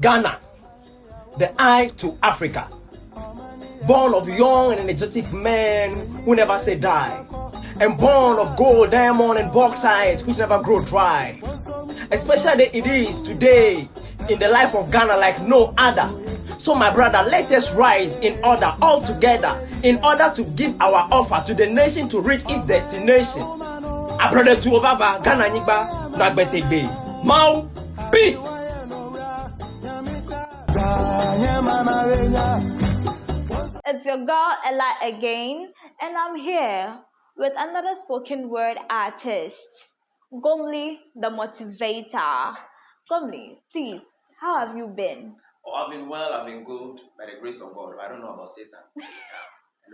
Ghana, the eye to Africa. Born of young and energetic men who never say die. And born of gold, diamond, and bauxite which never grow dry. Especially it is today in the life of Ghana like no other. So my brother, let us rise in order all together in order to give our offer to the nation to reach its destination. I brother to over Ghana Niba Nagbete Bay. Mau, peace. It's your girl Ella again, and I'm here with another spoken word artist, Gomli the Motivator. Gomli, please, how have you been? Oh, I've been well, I've been good, by the grace of God. I don't know about Satan. Yeah,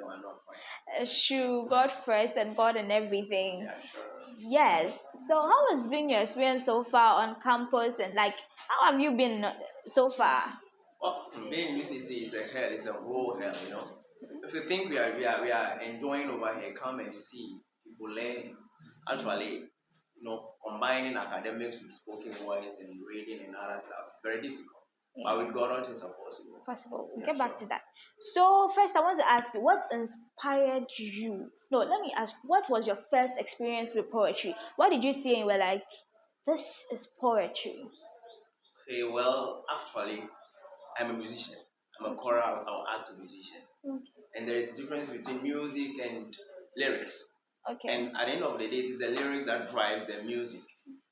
I'm not fine. Sure, God first and God in everything. Yeah, sure. Yes. So, how has been your experience so far on campus, and how have you been so far? Well, being in UCC is a hell, it's a whole hell, you know. If you think we are enjoying over here, come and see people learning. Actually, combining academics with spoken words and reading and other stuff, very difficult. Yeah. But with God, all things are possible. Possible. We'll get back to that. So, first, I want to ask you, what inspired you? No, let me ask, what was your first experience with poetry? What did you see and you were like, this is poetry? Okay, well, actually, I'm a musician. I'm a choral or art musician. Okay. And there is a difference between music and lyrics. Okay. And at the end of the day, it is the lyrics that drives the music.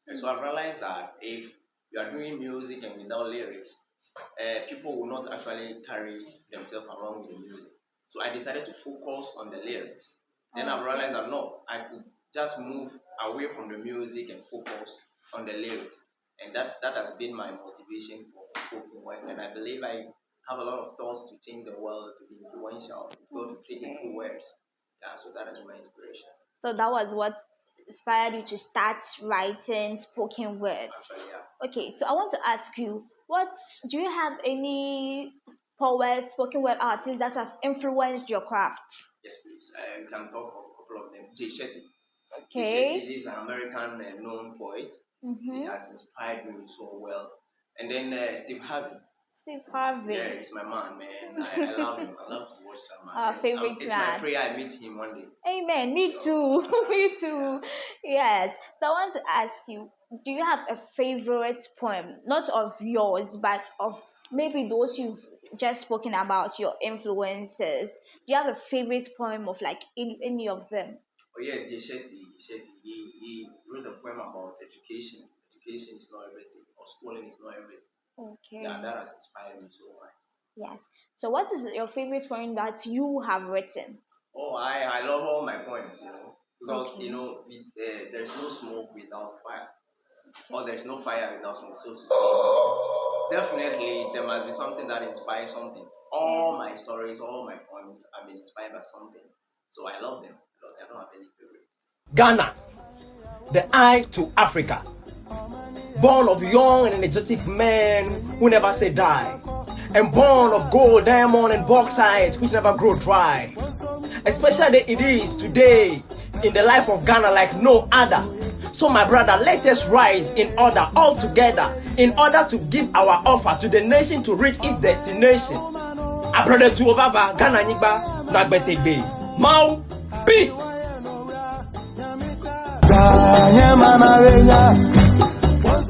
And so I've realized that if you are doing music and without lyrics, people will not actually carry themselves along with the music. So I decided to focus on the lyrics. Then I realized that no, I could just move away from the music and focus on the lyrics. And that has been my motivation for spoken word. And I believe I have a lot of thoughts to change the world, to be influential, to take it through words. Yeah, so that is my inspiration. So that was what inspired you to start writing spoken words. Actually, yeah. Okay, so I want to ask you, do you have any poets, spoken word artists that have influenced your craft? Yes, please. You can talk of a couple of them. Jay Shetty. Okay. Jay Shetty is an American known poet. Mm-hmm. He has inspired me so well. And then Steve Harvey. Steve Harvey. Yeah, he's my man. I love him. I love to watch that man. Our favorite man. It's my prayer I meet him one day. Amen. Me too. Me too. Yeah. Yes. So I want to ask you, do you have a favorite poem? Not of yours, but of maybe those you've just spoken about, your influences. Do you have a favorite poem of any of them? Oh yes, Jay Shetty. He wrote a poem about education. Education is not everything, or schooling is not everything. Okay. Yeah, that has inspired me so much. Yes. So what is your favorite poem that you have written? Oh, I love all my poems, because, there's no smoke without fire. Okay. Or there's no fire without smoke, so to say. Definitely, there must be something that inspires something. All my stories, all my poems have been inspired by something. So I love them. I don't have any favorite. Ghana, the eye to Africa. Born of young and energetic men who never say die. And born of gold, diamond, and bauxite which never grow dry. Especially it is today in the life of Ghana like no other. So my brother, let us rise in order all together in order to give our offer to the nation to reach its destination. I brother to over Ghana Niba Nagbete Bay. Mau, peace.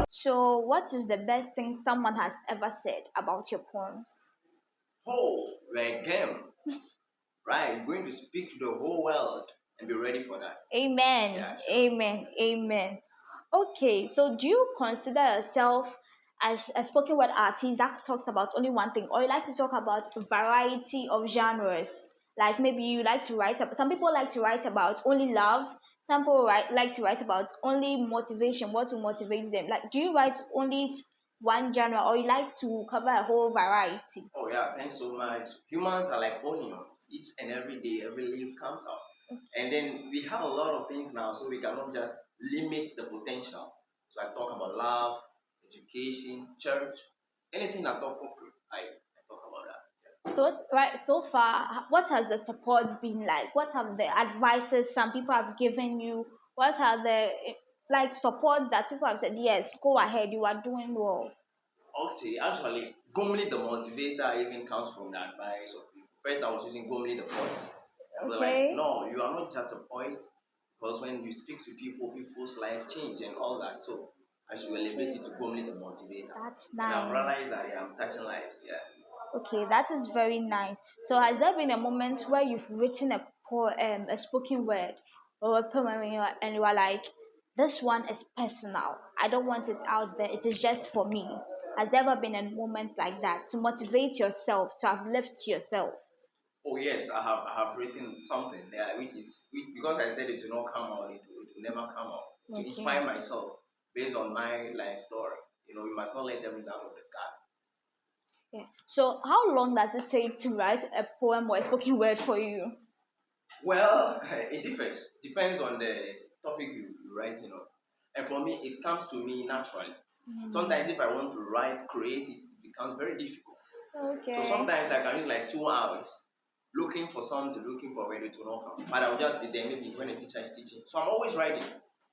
So, what is the best thing someone has ever said about your poems? Oh, we're game. Right, you're going to speak to the whole world and be ready for that. Amen. Yeah, sure. Amen. Amen. Okay, so do you consider yourself as a spoken word artist that talks about only one thing, or you like to talk about a variety of genres? Like maybe you like to write about, some people like to write about only love, some people like to write about only motivation, what will motivate them. Like, do you write only one genre, or you like to cover a whole variety? Oh yeah, thanks so much. Humans are like onions. Each and every day, every leaf comes out. And then we have a lot of things now, so we cannot just limit the potential. So I talk about love, education, church, anything that talk of, I talk about that. So so far, what has the support been like? What have the advices some people have given you? What are the supports that people have said, yes, go ahead, you are doing well? Okay, actually, Gomli the motivator even comes from the advice of people. First, I was using Gomli the poet. But like, Okay. no, you are not just a poet, because when you speak to people, people's lives change and all that. So I should elevate it to Gomli the motivator. That's And I've nice. realized that I'm touching lives. Yeah. Okay, that is very nice. So, has there been a moment where you've written a poem, a spoken word, or a poem, and you are like, "This one is personal. I don't want it out there. It is just for me." Has there ever been a moment like that to motivate yourself, to uplift yourself? Oh yes, I have written something there, which because I said it will not come out, it will never come out. To Okay. inspire myself based on my life story. You know, we must not let everything out of the car. Yeah. So, how long does it take to write a poem or a spoken word for you? Well, it differs. Depends on the topic you write, you know. And for me, it comes to me naturally. Sometimes if I want to write, create it, it becomes very difficult. So Okay. sometimes I can use like 2 hours looking for something, looking for where it will not come. But I'll just be there maybe when the teacher is teaching. So I'm always writing.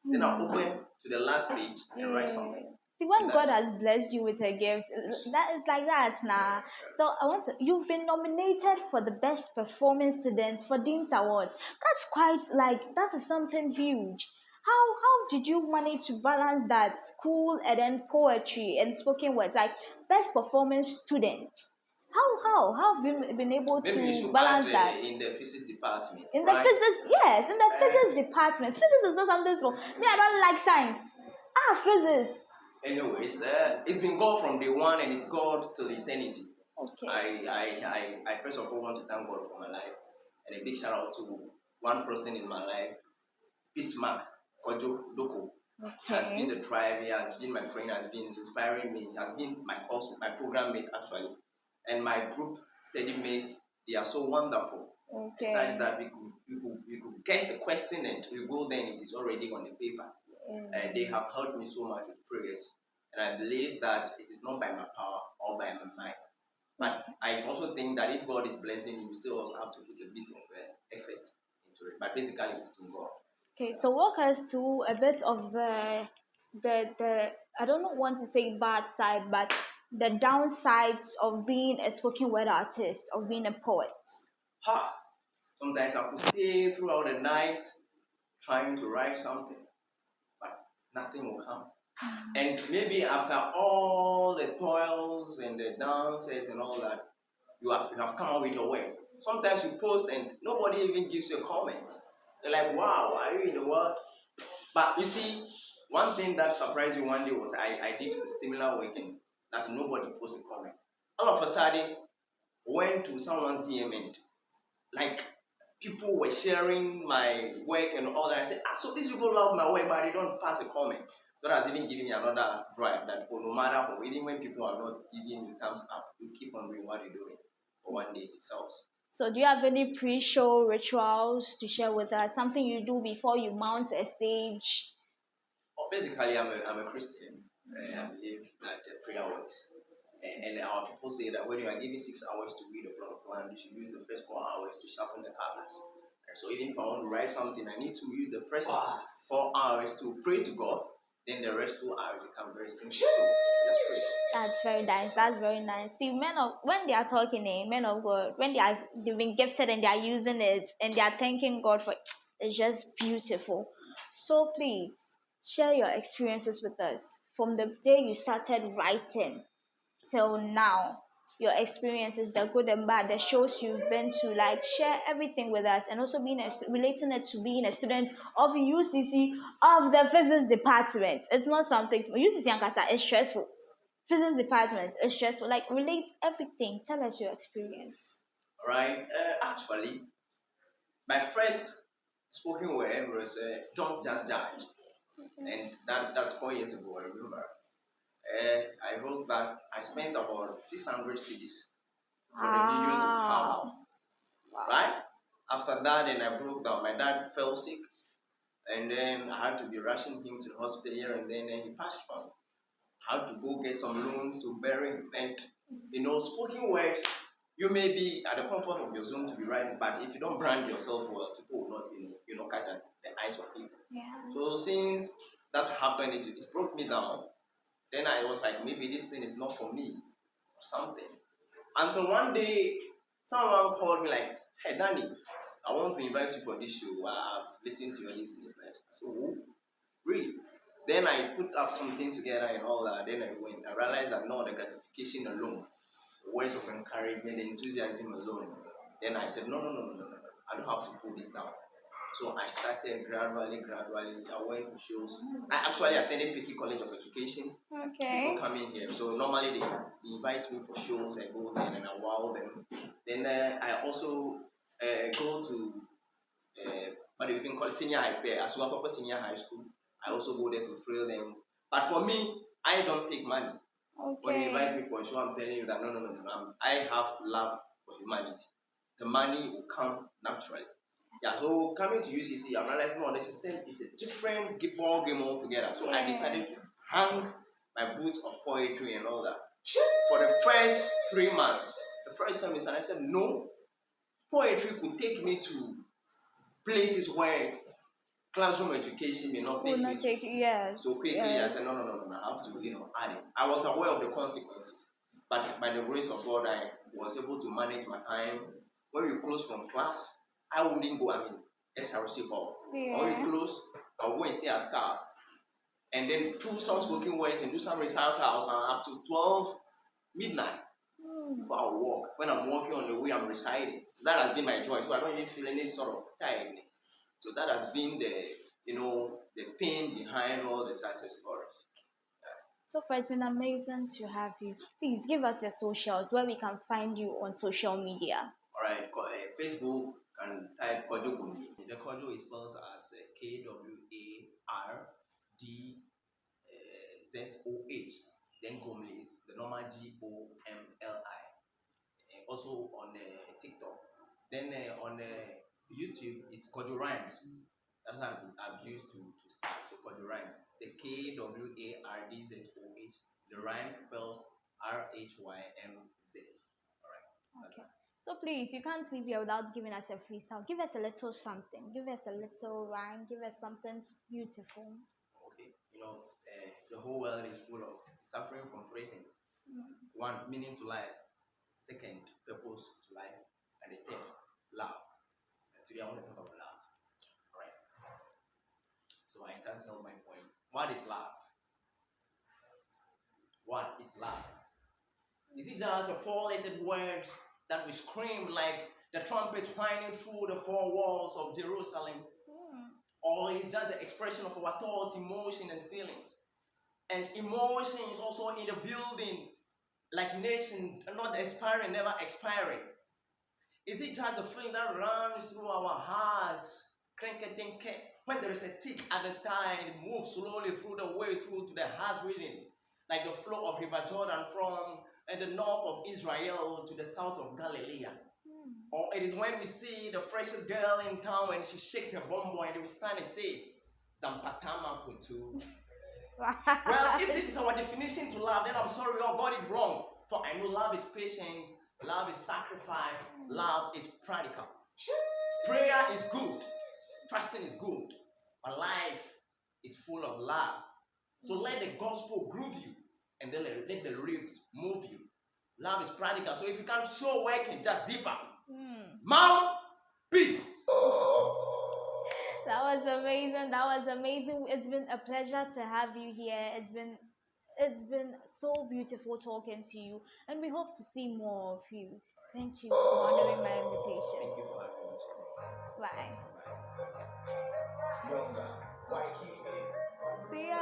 Then I'll open to the last page and write Yeah. something. See, And when God that's has blessed you with a gift, that is like that now. So I want to, you've been nominated for the best performing student for Dean's Award. That's quite like that is something huge. How did you manage to balance that school and then poetry and spoken words like best performing student? How have you been able maybe you to should add balance that? in the physics department, In the right? physics, yes, in the physics department. Physics is not something for me. I don't like science. Physics. Anyways, it's been God from day one and it's God till eternity. Okay. I first of all want to thank God for my life, and a big shout out to one person in my life, Peace Mark Kojo Doko. Has been Okay. the drive, he has been my friend, has been inspiring me, he has been my course, my program mate actually, and my group study mates. They are so wonderful. Okay. Such that we could guess a question and we go then it is already on the paper. They have helped me so much with prayers, and I believe that it is not by my power or by my mind. But I also think that if God is blessing you, you still also have to put a bit of effort into it. But basically, it's from God. Okay. So walk us through a bit of the I don't want to say bad side, but the downsides of being a spoken word artist, of being a poet. Ha! Sometimes I could stay throughout the night trying to write something, but nothing will come. And maybe after all the toils and the downsides and all that, you have come out with your work. Sometimes you post and nobody even gives you a comment. They're like, wow, are you in the world? But you see, one thing that surprised me one day was I did a similar work and that nobody posted a comment. All of a sudden, went to someone's DM and like people were sharing my work and all that. I said, so these people love my work, but they don't pass a comment. So that's even giving me another drive that no matter what, even when people are not giving you thumbs up, you keep on doing what you're doing for one day itself. So do you have any pre-show rituals to share with us? Something you do before you mount a stage? Well, basically, I'm a Christian. I believe that the prayer works. And our people say that when you are given 6 hours to read the blood of land, you should use the first 4 hours to sharpen the colors. And so even if I want to write something, I need to use the first 4 hours to pray to God. Then the rest 2 hours become very simple. So just pray. That's very nice. That's very nice. See, men of when they are talking, men of God, when they've been gifted and they are using it and they are thanking God for it, it's just beautiful. So please share your experiences with us from the day you started writing till now. Your experiences, the good and bad, the shows you've been to, like share everything with us, and also relating it to being a student of UCC of the physics department. It's not something UCC and Kasa is stressful. Physics department is stressful. Like relate everything. Tell us your experience. All right. Actually, my first spoken word was Don't Just Judge. And that's 4 years ago, I remember. I wrote that I spent about 600 cities for the video to come. Wow. Right? After that, then I broke down. My dad fell sick, and then I had to be rushing him to the hospital here and then, and he passed on. I had to go get some loans to bury him. And, spoken words, you may be at the comfort of your zone to be writing, but if you don't brand yourself well, people will not, catch the eyes of people. Yeah. So since that happened, it broke me down. Then I was like, maybe this thing is not for me or something. Until one day, someone called me like, hey Danny, I want to invite you for this show. I've listened to your listening. It's nice. I said, oh, really? Then I put up some things together and all that. Then I went. I realized that no, the gratification alone, the words of encouragement, the enthusiasm alone. Then I said, no. I don't have to pull this down. So I started gradually. I went to shows. I actually attended Picky College of Education before coming here. So normally they invite me for shows. I go there and I wow them. Then I also go to what do you even call it? Senior high pair, as well as senior high school. I also go there to thrill them. But for me, I don't take money. When you invite me for a show, I'm telling you that no. I have love for humanity. The money will come naturally. Yeah, so coming to UCC, I realized no, the system is a different ball game altogether. So I decided to hang my boots of poetry and all that. For the first 3 months, the first semester, I said no, poetry could take me to places where classroom education may not take me to. Yes. So quickly, I said no, I have to, add it. I was aware of the consequences, but by the grace of God, I was able to manage my time. When we close from class, I wouldn't go. SRC hall. When we close, I'll go and stay at car, and then do some spoken words and do some recitals up to 12 midnight. Before I walk, when I'm walking on the way, I'm reciting. So that has been my joy. So I don't even feel any sort of tiredness. So that has been the pain behind all the success stories. So far, it's been amazing to have you. Please give us your socials where we can find you on social media. All right, Facebook can type Kojo Gomli. The Kojo is spelled as KWARDZOH. Then Gomli is the normal GOMLI. Also on TikTok. Then on YouTube is Kojo Rhymes. That's what I've used to start. So Kojo Rhymes. The KWARDZOH. The rhyme spells RHYMZ. All right. Okay. So please, you can't leave here without giving us a freestyle. Give us a little something. Give us a little rhyme. Give us something beautiful. Okay. The whole world is full of suffering from three things. One, meaning to life. Second, purpose to life. And the third, love. And today I want to talk about love. All right. So I intend to tell my point. What is love? What is love? Is it just a four-letter word that we scream like the trumpet whining through the four walls of Jerusalem? Or is that the expression of our thoughts, emotion, and feelings? And emotion is also in the building, like nation, not expiring, never expiring. Is it just a feeling that runs through our hearts? When there is a tick at the time, it moves slowly through the way through to the heart region, like the flow of River Jordan from the north of Israel to the south of Galilee. Or it is when we see the freshest girl in town and she shakes her bum and we stand and say, Zampatama Putu. Well, if this is our definition to love, then I'm sorry, we all got it wrong. For I know love is patient, love is sacrifice, love is practical. Prayer is good, fasting is good, but life is full of love. So let the gospel groove you, and then let the lyrics move you. Love is practical, so if you can't show working, just zip up. Mom, peace. That was amazing. It's been a pleasure to have you here. It's been so beautiful talking to you, and we hope to see more of you. Thank you for honoring my invitation. Thank you for having me. Bye. See ya.